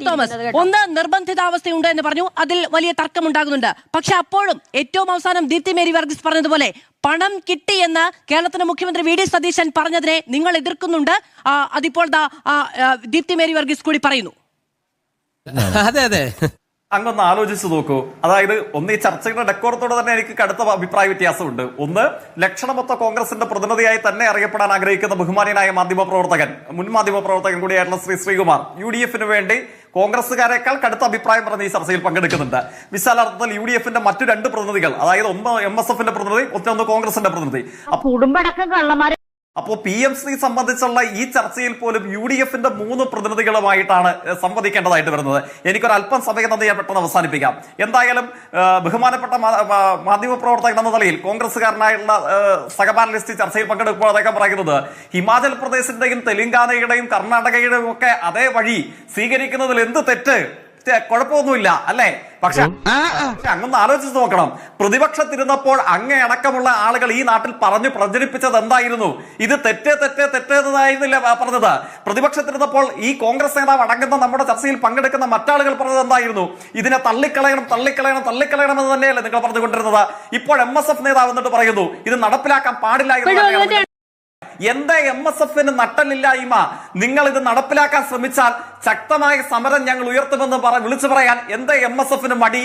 Thomas, ഒന്ന് നിർബന്ധിതാവസ്ഥയുണ്ട് എന്ന് പറഞ്ഞു, അതിൽ വലിയ തർക്കമുണ്ടാകുന്നുണ്ട്. പക്ഷെ അപ്പോഴും ഏറ്റവും അവസാനം ദീപ്തി മേരി വർഗീസ് പറഞ്ഞതുപോലെ പണം കിട്ടിയെന്ന് കേരളത്തിന്റെ മുഖ്യമന്ത്രി വി ഡി സതീശൻ പറഞ്ഞതിനെ നിങ്ങൾ എതിർക്കുന്നുണ്ട്. അതിപ്പോൾ ദീപ്തി മേരി വർഗീസ് കൂടി പറയുന്നു. അതെ അതെ, അങ്ങൊന്ന് ആലോചിച്ച് നോക്കൂ. അതായത് ഒന്ന് ഈ ചർച്ചയുടെ ഡെക്കോറത്തോടെ തന്നെ എനിക്ക് കടുത്ത അഭിപ്രായ വ്യത്യാസമുണ്ട്. ഒന്ന്, ലക്ഷണമൊത്ത കോൺഗ്രസിന്റെ പ്രതിനിധിയായി തന്നെ അറിയപ്പെടാൻ ആഗ്രഹിക്കുന്ന ബഹുമാനിയനായ മാധ്യമപ്രവർത്തകൻ, മുൻ മാധ്യമപ്രവർത്തകൻ കൂടിയായിട്ടുള്ള ശ്രീകുമാർ UDF വേണ്ടി കോൺഗ്രസുകാരെക്കാൾ കടുത്ത അഭിപ്രായം പറഞ്ഞ് ഈ ചർച്ചയിൽ പങ്കെടുക്കുന്നുണ്ട്. വിശാലാർത്ഥത്തിൽ UDF മറ്റു രണ്ട് പ്രതിനിധികൾ, അതായത് ഒന്ന് MSF പ്രതിനിധി, ഒന്ന് കോൺഗ്രസിന്റെ പ്രതിനിധി. അപ്പോ PMC സംബന്ധിച്ചുള്ള ഈ ചർച്ചയിൽ പോലും UDF 3 പ്രതിനിധികളുമായിട്ടാണ് സംവദിക്കേണ്ടതായിട്ട് വരുന്നത്. എനിക്കൊരല്പം സമയം തന്നെ ഞാൻ പെട്ടെന്ന് അവസാനിപ്പിക്കാം. എന്തായാലും ബഹുമാനപ്പെട്ട മാധ്യമപ്രവർത്തകൻ എന്ന നിലയിൽ കോൺഗ്രസുകാരനായുള്ള സഹപാനലിസ്റ്റ് ചർച്ചയിൽ പങ്കെടുക്കുമ്പോൾ അദ്ദേഹം പറയുന്നത് ഹിമാചൽ പ്രദേശിന്റെയും തെലങ്കാനയുടെയും കർണാടകയുടെയും ഒക്കെ അതേ വഴി സ്വീകരിക്കുന്നതിൽ എന്ത് തെറ്റ്, കുഴപ്പമൊന്നുമില്ല അല്ലേ? പക്ഷെ അങ്ങൊന്ന് ആലോചിച്ച് നോക്കണം. പ്രതിപക്ഷത്തിരുന്നപ്പോൾ അങ്ങയടക്കമുള്ള ആളുകൾ ഈ നാട്ടിൽ പറഞ്ഞു പ്രചരിപ്പിച്ചത് എന്തായിരുന്നു? ഇത് തെറ്റെന്നായിരുന്നില്ല പറഞ്ഞത്. പ്രതിപക്ഷത്തിരുന്നപ്പോൾ ഈ കോൺഗ്രസ് നേതാവ് അടങ്ങുന്ന നമ്മുടെ ചർച്ചയിൽ പങ്കെടുക്കുന്ന മറ്റാളുകൾ പറഞ്ഞത് എന്തായിരുന്നു? ഇതിനെ തള്ളിക്കളയണം എന്ന് തന്നെയല്ലേ നിങ്ങൾ പറഞ്ഞുകൊണ്ടിരുന്നത്? ഇപ്പോൾ MSF നേതാവ് എന്നിട്ട് പറയുന്നു ഇത് നടപ്പിലാക്കാൻ പാടില്ല. എന്താ MSF നട്ടലില്ലായ്മ? നിങ്ങൾ ഇത് നടപ്പിലാക്കാൻ ശ്രമിച്ചാൽ ശക്തമായ സമരം ഞങ്ങൾ ഉയർത്തുമെന്ന് വിളിച്ചു പറയാൻ എന്താ MSF മടി?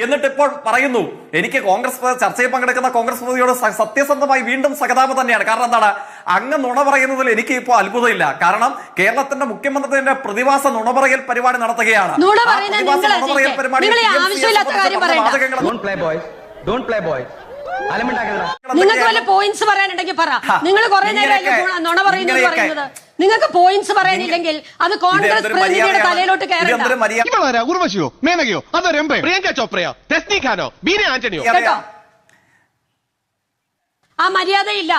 എന്നിട്ട് ഇപ്പോൾ പറയുന്നു എനിക്ക് കോൺഗ്രസ് ചർച്ചയിൽ പങ്കെടുക്കുന്ന കോൺഗ്രസ് പ്രതിയോട് സത്യസന്ധമായി വീണ്ടും സഹതാപം തന്നെയാണ്. കാരണം എന്താണ്, അങ്ങ് നുണ പറയുന്നതിൽ എനിക്ക് ഇപ്പോൾ അത്ഭുതമില്ല. കാരണം കേരളത്തിന്റെ മുഖ്യമന്ത്രിയുടെ പ്രതിവാസ നുണപറയൽ പരിപാടി നടത്തുകയാണ്. നിങ്ങൾക്ക് വല്ല പോയിന്റ്സ് പറയാനുണ്ടെങ്കിൽ പറ. നിങ്ങൾ കുറെ നേരം നുണ പറയുന്നത് പറയുന്നത്. നിങ്ങൾക്ക് പോയിന്റ്സ് പറയാനില്ലെങ്കിൽ അത് കോൺഗ്രസ് പ്രതിനിധിയുടെ തലയിലോട്ട് കയറണ്ട. ഉർവശിയോ മേനകയോ അതോ രംഭയോ പ്രിയങ്ക ചോപ്രയോ ടെസ്നി ഖാനോ ബീന ആന്റണിയോ കേട്ടോ, ആ മര്യാദയില്ല.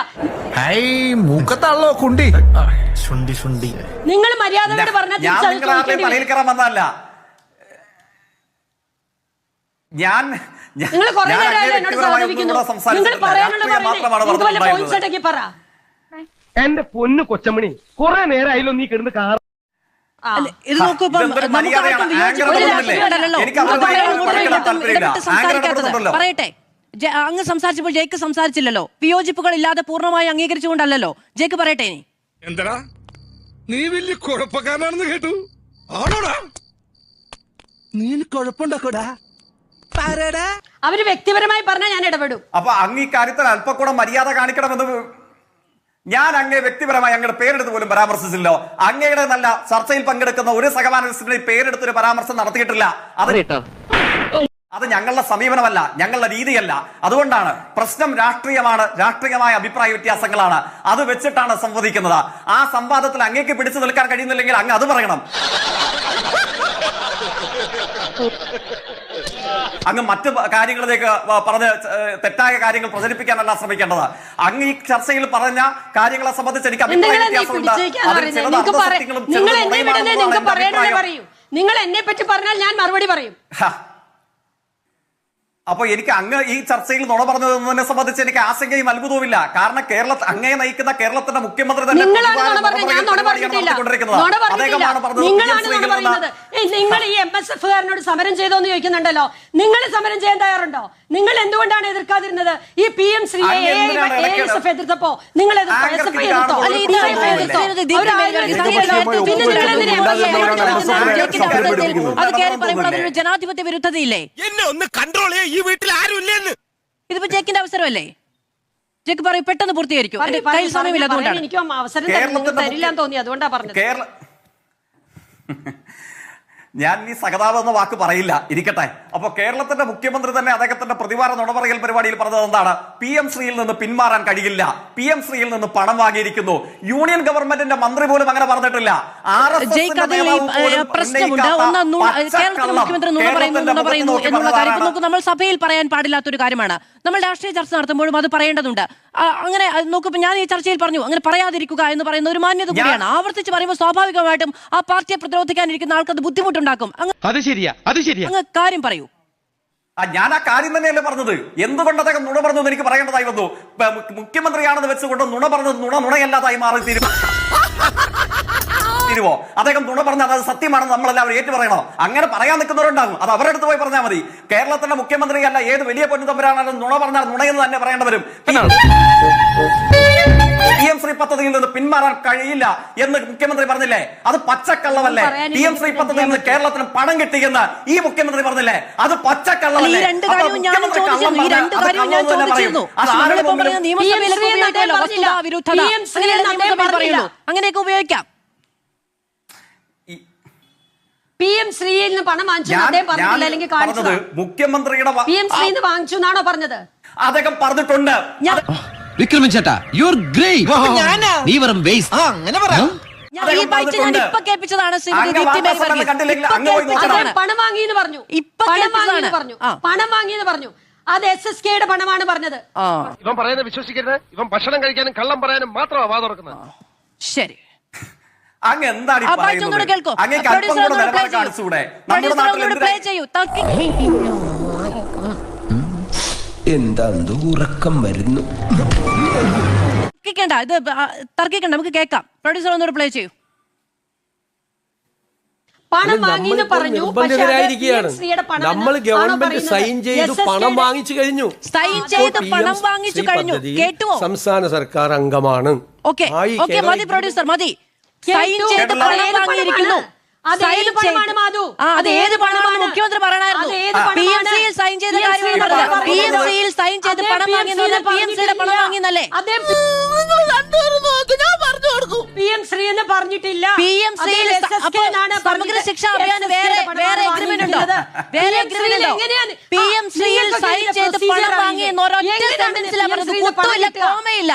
നിങ്ങൾ മര്യാദയോട് പറഞ്ഞാൽ നിങ്ങൾ കുറെ നേരമായാലും എന്നോട് സഹകരിക്കുന്നു. നിങ്ങൾ പറയാനുള്ള പോയിന്റ്സ് ഉണ്ടെങ്കിൽ പറ. എന്റെ പൊന്നു കൊച്ചമണി, കുറെ നേരമായല്ലോ നീ കിടന്ന് കാർ. ഇത് നോക്കൂ, പറയട്ടെ. അങ്ങ് സംസാരിച്ചപ്പോൾ ജയ്ക്ക് സംസാരിച്ചില്ലല്ലോ. വിയോജിപ്പുകൾ ഇല്ലാതെ പൂർണ്ണമായി അംഗീകരിച്ചുകൊണ്ടല്ലോ. ജയ്ക്ക് പറയട്ടെ. ഇനി എന്താ നീ വലിയ കുഴപ്പക്കാരനാണെന്ന് കേട്ടു. ആണോടാ? നീ കുഴപ്പമുണ്ടാക്കോടാ? അവര് വ്യക്തിപരമായി പറഞ്ഞാൽ ഞാൻ ഇടപെടും. അപ്പൊ അങ്ങ് ഈ കാര്യത്തിൽ അല്പം കൂടെ മര്യാദ കാണിക്കണമെന്ന് ഞാൻ അങ്ങേ വ്യക്തിപരമായി അങ്ങയുടെ പേരെടുത്ത് പോലും പരാമർശിച്ചില്ലോ. അങ്ങയുടെ നല്ല ചർച്ചയിൽ പങ്കെടുക്കുന്ന ഒരു സഹപാനലിസ്റ്റിന്റെ പേരെടുത്തൊരു പരാമർശം നടത്തിയിട്ടില്ല. അത് ഞങ്ങളുടെ സമീപനമല്ല, ഞങ്ങളുടെ രീതിയല്ല. അതുകൊണ്ടാണ് പ്രശ്നം രാഷ്ട്രീയമാണ്, രാഷ്ട്രീയമായ അഭിപ്രായ വ്യത്യാസങ്ങളാണ്. അത് വെച്ചിട്ടാണ് സംവദിക്കുന്നത്. ആ സംവാദത്തിൽ അങ്ങേക്ക് പിടിച്ചു നിൽക്കാൻ കഴിയുന്നില്ലെങ്കിൽ അങ്ങ് അത് പറയണം. അങ്ങ് മറ്റു കാര്യങ്ങളിലേക്ക് പറഞ്ഞ് തെറ്റായ കാര്യങ്ങൾ പ്രചരിപ്പിക്കാനല്ല ശ്രമിക്കേണ്ടത്. അങ്ങ് ഈ ചർച്ചയിൽ പറഞ്ഞ കാര്യങ്ങളെ സംബന്ധിച്ച് എനിക്ക് അഭിപ്രായ വ്യത്യാസമുണ്ട്. നിങ്ങൾ എന്നെ പറ്റി പറഞ്ഞാൽ ഞാൻ മറുപടി പറയും. അപ്പൊ എനിക്ക് അങ്ങ് ഈ ചർച്ചയിൽ നുണ പറഞ്ഞതിനെ സംബന്ധിച്ച് എനിക്ക് ആശങ്കയും അത്ഭുതവുമില്ല. കാരണം അങ്ങയെ നയിക്കുന്ന കേരളത്തിന്റെ മുഖ്യമന്ത്രി തന്നെ നിങ്ങൾ ഈ MSF സമരം ചെയ്തോന്ന് ചോദിക്കുന്നുണ്ടല്ലോ. നിങ്ങൾ സമരം ചെയ്യാൻ തയ്യാറുണ്ടോ? നിങ്ങൾ എന്തുകൊണ്ടാണ് എതിർക്കാതിരുന്നത്? ഈ PM ശ്രീയെ ASF എതിർത്തപ്പോ നിങ്ങൾ ജനാധിപത്യ വിരുദ്ധതയില്ലേ? എന്നെ ഒന്ന് കൺട്രോൾ ചെയ്യാൻ ഈ വീട്ടിൽ ആരും ഇല്ലെന്ന്. ഇതിപ്പോ ജേക്കിന്റെ അവസരമല്ലേ? ജേക്ക് പറയും, പെട്ടെന്ന് പൂർത്തീകരിക്കും. സമയമില്ല, അതുകൊണ്ടാണ്. എനിക്കും അവസരം തരില്ലാന്ന് തോന്നി, അതുകൊണ്ടാണ് പറഞ്ഞത്. ഞാൻ ഈ സഹതാപം എന്ന വാക്ക് പറയില്ല, ഇരിക്കട്ടെ. അപ്പൊ കേരളത്തിന്റെ മുഖ്യമന്ത്രി തന്നെ അദ്ദേഹത്തിന്റെ പ്രതിവാര നുണപറയൽ പരിപാടിയിൽ പറഞ്ഞത് എന്താണ്? PM ശ്രീയിൽ നിന്ന് പിന്മാറാൻ കഴിയില്ല, PM ശ്രീയിൽ നിന്ന് പണം വാങ്ങിയിരിക്കുന്നു. യൂണിയൻ ഗവൺമെന്റിന്റെ മന്ത്രി പോലും അങ്ങനെ പറഞ്ഞിട്ടില്ല. നമ്മൾ സഭയിൽ പറയാൻ പാടില്ലാത്തൊരു കാര്യമാണ്. നമ്മൾ രാഷ്ട്രീയ ചർച്ച നടത്തുമ്പോഴും അത് പറയേണ്ടതുണ്ട്. അങ്ങനെ നോക്കുമ്പോൾ ഞാൻ ഈ ചർച്ചയിൽ പറഞ്ഞു അങ്ങനെ പറയാതിരിക്കുക എന്ന് പറയുന്ന ഒരു മാന്യത കൂടിയാണ്. ആവർത്തിച്ച് പറയുമ്പോൾ സ്വാഭാവികമായിട്ടും ആ പാർട്ടിയെ പ്രതിരോധിക്കാനിരിക്കുന്ന ആൾക്ക് അത് ബുദ്ധിമുട്ടുണ്ടാക്കും. അങ്ങ് കാര്യം പറയൂ. ഞാൻ ആ കാര്യം തന്നെയല്ലേ പറഞ്ഞത്. എന്തുകൊണ്ട് അദ്ദേഹം നുണ പറഞ്ഞു എന്ന് എനിക്ക് പറയേണ്ടതായി വന്നു. മുഖ്യമന്ത്രിയാണെന്ന് വെച്ചുകൊണ്ട് നുണ പറഞ്ഞത് നുണയല്ലാതായി മാറി തീരുവോ? അദ്ദേഹം നുണ പറഞ്ഞാൽ അത് സത്യമാണെന്ന് നമ്മളെല്ലാവരും ഏറ്റു പറയണോ? അങ്ങനെ പറയാൻ നിൽക്കുന്നവരുണ്ടാകും, അത് അവരുടെ അടുത്ത് പോയി പറഞ്ഞാൽ മതി. കേരളത്തിന്റെ മുഖ്യമന്ത്രിയല്ല ഏത് വലിയ പൊന്നുതമ്പരാണെങ്കിലും നുണ പറഞ്ഞാൽ നുണയെന്ന് തന്നെ പറയേണ്ടി വരും. PM ശ്രീ പദ്ധതിയിൽ നിന്ന് പിന്മാറാൻ കഴിയില്ല എന്ന് മുഖ്യമന്ത്രി പറഞ്ഞില്ലേ? അത് പച്ചക്കള്ളമല്ലേ? PM ശ്രീ പദ്ധതിയിൽ നിന്ന് കേരളത്തിന് പണം കിട്ടിയെന്ന് ഈ മുഖ്യമന്ത്രി പറഞ്ഞില്ലേ? അത് പച്ചക്കള്ളമല്ലേ? അങ്ങനെയൊക്കെ ഉപയോഗിക്കാം. PM ശ്രീയിൽ നിന്ന് പണം വാങ്ങിച്ചു അദ്ദേഹം പറഞ്ഞില്ല, അല്ലെങ്കിൽ കാണിച്ചത് മുഖ്യമന്ത്രിയുടെ PM ശ്രീന്ന് വാങ്ങിച്ചു എന്നാണോ പറഞ്ഞത്? അദ്ദേഹം പറഞ്ഞിട്ടുണ്ട്. വിക്രമൻ ചേട്ടാ, യു ആർ ഗ്രേറ്റ്. നീ വെറും വേസ്റ്റ്. അങ്ങനെ പറയാം. പണം വാങ്ങിയെന്ന് പറഞ്ഞു, പണം വാങ്ങിയെന്ന് പറഞ്ഞു. അത് SSKയുടെ പണമാണ് പറഞ്ഞത്. ഇവൻ പറയുന്നത് വിശ്വസിക്കരുത്. ഇവൻ ഭക്ഷണം കഴിക്കാനും കള്ളം പറയാനും മാത്രമാണ് വാ തുറക്കുന്നത്. ശരി, അങ്ങ് എന്താണ് ഈ പറയുന്നത്? അങ്ങേക്ക് അല്പം കൂടെ നിലപാട് കാണിച്ചുകൂടെ? നമ്മുടെ നാട്ടിൽ എന്താ ഉറക്കം വരുന്നു? ഇത് തർക്കിക്കണ്ട, നമുക്ക് കേൾക്കാം. പ്രൊഡ്യൂസർ ഒന്നുകൂടെ പ്ലേ ചെയ്യൂ. പണം വാങ്ങിയെന്ന് പറഞ്ഞു. നമ്മൾ ഗവൺമെന്റ് സൈൻ ചെയ്തു പണം വാങ്ങിച്ചു കഴിഞ്ഞു. കേട്ടുവോ? സംസ്ഥാന സർക്കാർ അംഗമാണ്. ഓക്കെ മതി പ്രൊഡ്യൂസർ, മതി. സൈൻ ചെയ്ത് പണം വാങ്ങിയിരിക്കുന്നു. അത് ഏത് പണമാണ് മാധു? അത് ഏത് പണമാണ് മുഖ്യമന്ത്രി പറയണായിരുന്നു. PMCയിൽ സൈൻ ചെയ്ത കാര്യമാണ് പറഞ്ഞത്. PMCയിൽ സൈൻ ചെയ്ത് പണം വാങ്ങിയെന്ന് പറഞ്ഞാൽ PMCയുടെ പണം വാങ്ങിയെന്നല്ലേ? PM ശ്രീ എന്ന് പറഞ്ഞിട്ടില്ല. PMCയിൽ സമഗ്ര ശിക്ഷാ അഭിയാന് വേറെ എഗ്രിമെന്റ് ഉണ്ടോ? വേറെ എഗ്രിമെന്റ് ഉണ്ടോ? PMCയിൽ സൈൻ ചെയ്ത് പണം വാങ്ങിയെന്ന് ഒരൊറ്റ സെന്റൻസിലാണ് പറഞ്ഞത്. കുത്തുമില്ല, കോമയില്ല.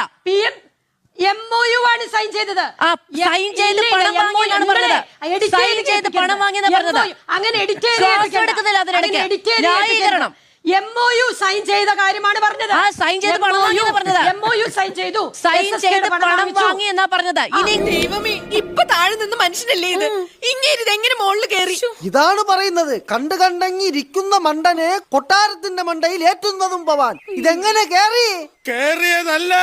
MOU ആണ് സൈൻ ചെയ്തത്. സൈൻ ചെയ്ത് പണം വാങ്ങിയെന്നാണ് പറഞ്ഞത്. സൈൻ ചെയ്ത് പണം വാങ്ങിയെന്നാണ് പറഞ്ഞത്. അങ്ങനെ എഡിറ്റ് എടുക്കുന്നില്ല അതിനിടയ്ക്ക്. ന്യായീകരണം. MOU സൈൻ ചെയ്ത കാര്യമാണ് പറഞ്ഞത്. സൈൻ ചെയ്ത് പണം വാങ്ങിയെന്ന് പറഞ്ഞത്. MOU സൈൻ ചെയ്തു. സൈൻ ചെയ്ത് പണം വാങ്ങി എന്നാ പറഞ്ഞത്. ഇനി ദൈവമേ, ഇപ്പൊ താഴെ നിന്ന് മനുഷ്യനല്ലേ ഇത്? ഇങ്ങനെ ഇതെങ്ങനെ മുകളിൽ കയറി? ഇതാണ് പറയുന്നത്, കണ്ടങ്ങി ഇരിക്കുന്ന മണ്ടനെ കൊട്ടാരത്തിന്റെ മണ്ടയിൽ ഏറ്റുന്നതും പവാൻ. ഇതെങ്ങനെ കേറി? കേറിയതല്ല,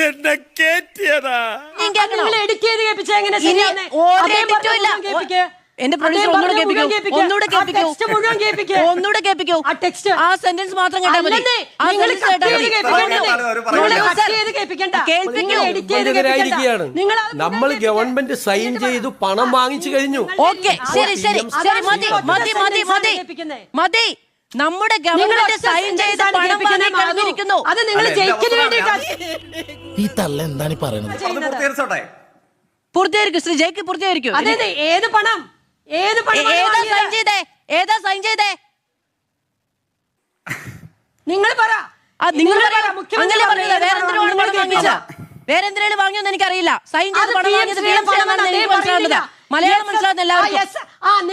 എന്നെ കേറ്റിയതാ. നിങ്ങൾ എഡിറ്റ് ചെയ്ത് കേൾപ്പിച്ച എങ്ങനെ? എന്റെ പ്രൊഡ്യൂസർ ഒന്നുകൂടെ കേൾപ്പിക്കൂ. ആ സെന്റൻസ് മാത്രം കേട്ടാൽ മതി. നമ്മൾ ഗവൺമെന്റ് സൈൻ ചെയ്തു പണം വാങ്ങിച്ചു കഴിഞ്ഞു. ഓക്കെ, ശരി, മതി. നമ്മുടെ ഗവൺമെന്റ് സൈൻ ചെയ്ത് പണം വാങ്ങി കഴിഞ്ഞിരിക്കുന്നു. അത് നിങ്ങൾ ജയിക്കിന് വേണ്ടിയിട്ടാണ്. ഈ തള്ള എന്താണ് പറയുന്നത്? പൂർത്തീകരിക്കും ശ്രീ ജയിക്ക്, പൂർത്തീകരിക്കും. അതെ, ഏത് പണം? ഏതാ സൈൻ ചെയ്തേ? നിങ്ങൾ പറ. വേറെ എന്തിനാണ് വാങ്ങിയെന്ന് എനിക്കറിയില്ല. സൈൻ ചെയ്ത് പണം വാങ്ങിയത് മലയാളം മനസ്സിലാകുന്ന എല്ലാവർക്കും.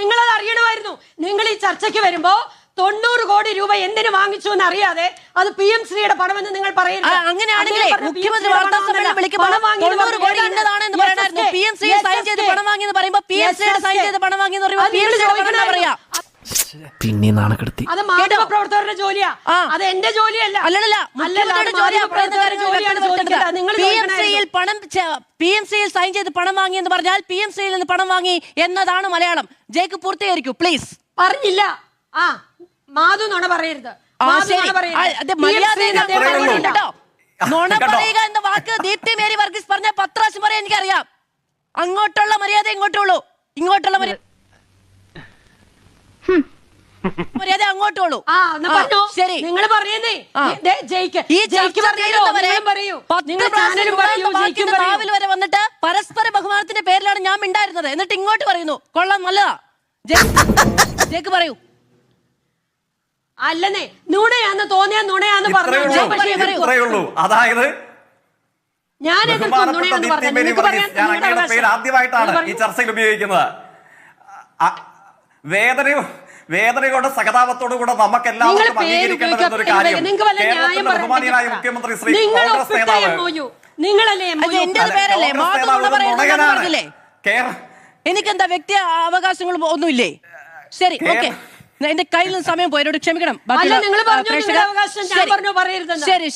നിങ്ങളത് അറിയണമായിരുന്നു. നിങ്ങൾ ഈ ചർച്ചയ്ക്ക് വരുമ്പോ 90 കോടി രൂപ എന്തിനു വാങ്ങിച്ചു എന്ന് അറിയാതെ അത് PM ശ്രീയുടെ പണമെന്ന് നിങ്ങൾ പറയരുത്. അങ്ങനെയാണെങ്കിലേ മുഖ്യമന്ത്രി വാർത്താ സമ്മേളനം വിളിക്കുമ്പോൾ 90 കോടി ഇന്നതാണെന്ന് പറയണമായിരുന്നു. PMC സൈൻ ചെയ്ത് പണം വാങ്ങിയെന്ന് പറയുമ്പോൾ PMCയുടെ സൈൻ ചെയ്ത് പണം വാങ്ങിയെന്ന് പറയുമ്പോൾ PMCയുടെ പണം പറയാ. പിന്നെ നാണക്കെടുത്തി. അത് മാധ്യമ പ്രവർത്തകരുടെ ജോലിയാ, അത് എന്റെ ജോലിയല്ല. അല്ലല്ല, മുഖ്യമന്ത്രിയുടെ PMCയിൽ സൈൻ ചെയ്ത് പണം വാങ്ങി എന്ന് പറഞ്ഞാൽ PMCയിൽ നിന്ന് പണം വാങ്ങി എന്നതാണ് മലയാളം. ജയ്ക്ക് പൂർത്തീകരിക്കൂ പ്ലീസ്. പറഞ്ഞില്ല. മാധു നുണ പറയരുത്. നുണ പറയുക എന്ന വാക്ക് ദീപ്തി മേരി വർഗീസ് പറഞ്ഞ 10 പ്രാവശ്യം പറയാൻ എനിക്കറിയാം. അങ്ങോട്ടുള്ള മര്യാദ ഇങ്ങോട്ടുള്ളൂ, ഇങ്ങോട്ടുള്ള മര്യാദ അങ്ങോട്ടുള്ളൂ. ശരി, നിങ്ങൾ പറയുന്നേ രാവിലെ വരെ വന്നിട്ട് പരസ്പര ബഹുമാനത്തിന്റെ പേരിലാണ് ഞാൻ മിണ്ടായിരുന്നത്. എന്നിട്ട് ഇങ്ങോട്ട് പറയുന്നു കൊള്ളാം, നല്ലതാ. ജയ്ക്ക് പറയൂ. അല്ലെന്നേ, നുണയാന്ന് തോന്നിയാ നുണയാന്ന് പറഞ്ഞു. അതായത് ഞാൻ ആദ്യമായിട്ടാണ് ഈ ചർച്ചയിൽ ഉപയോഗിക്കുന്നത്. വേദനയോടെ സഹതാപത്തോടു കൂടെ നമുക്ക് എല്ലാവർക്കും അംഗീകരിക്കേണ്ടത് ഒരു കാര്യം. കേരളത്തിന്റെ ബഹുമാനിയായ മുഖ്യമന്ത്രി ശ്രീ കോൺഗ്രസ് നേതാവ് എനിക്കെന്താ വ്യക്തി അവകാശങ്ങൾ ഒന്നുമില്ലേ? ശരി, ഓക്കെ. എന്റെ കയ്യിൽ നിന്ന് സമയം പോയി എന്നോട് ക്ഷമിക്കണം അല്ല, നിങ്ങൾ പറഞ്ഞു നിങ്ങളുടെ അവകാശം, ഞാൻ പറഞ്ഞു പറയരുതെന്ന്. ശരി.